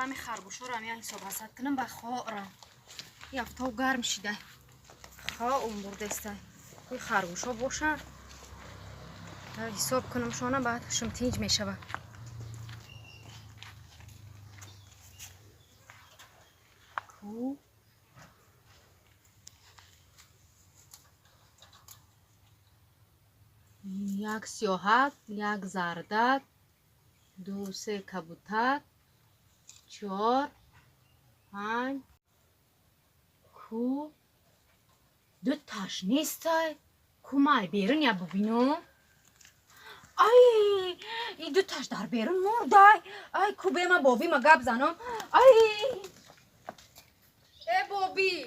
همین خرگوشا رو همین حساب حسد کنم به خورم یفتا و گرم شده خواه اون برده است کوی خرگوشا باشن حساب کنم شانه بعد شم تینج می شود کو یک سیاهک یک زردک 2 3 کبوتر 4 5 کو دو تاش نیست کو مای بیرون یا ببینم ای این دو تاش در بیرون مرده ای کو به ما بابی ما گپ زنم ای بابی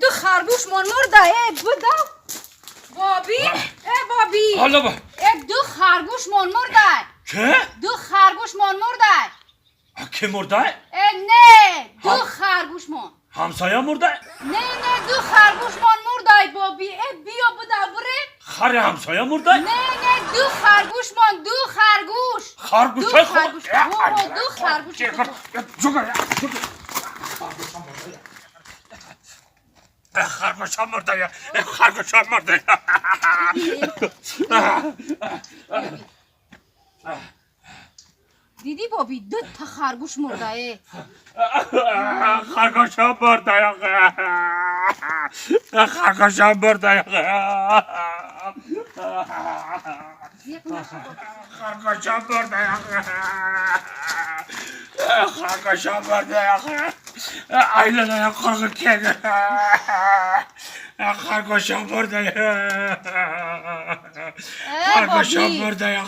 دو خرگوش من مرده ای بودم بابی حالا با دو خرگوش من مرده که؟ دو خرگوش من مرده که مرده؟ نه دو خرگوش من همسایه مرده؟ نه دو خرگوش من مرده بابی بیا بوده بره خر همسایه مرده؟ نه دو خرگوش من دو خرگوش خرگوش دو خرگوش دو خرگوش خرگوش مرده خرگوش مرده دیدی بابی دو تا خرگوش مرده خرگوش مرده خرگوش مرده خرگوش مرده خرگوش مرده ایلانه خرگوش که خرگوش مرده خرگوش مرده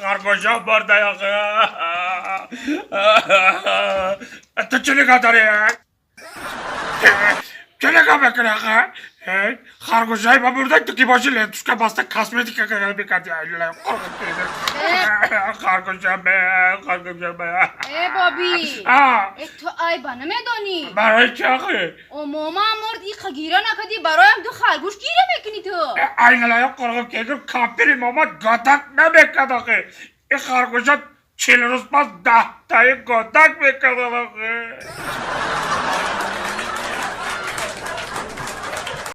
خرگوش مرده تو چه نگاه داری؟ چه نگاه میکنی آخه؟ خرگوش های مرده تو کی باشی لیتوش که باسته کاسمتیک که بیکردی خرگوش بابی تو ای با نمیدانی برای چه آخه؟ ماما مرد ای خگیره نکدی برایم دو خرگوش گیره میکنی تو ایلانه قرقم که کافری ماما گاتک نمیکرد آخه این خرگوش ها 40 روز پس 10 تای گاتک میکرد آخه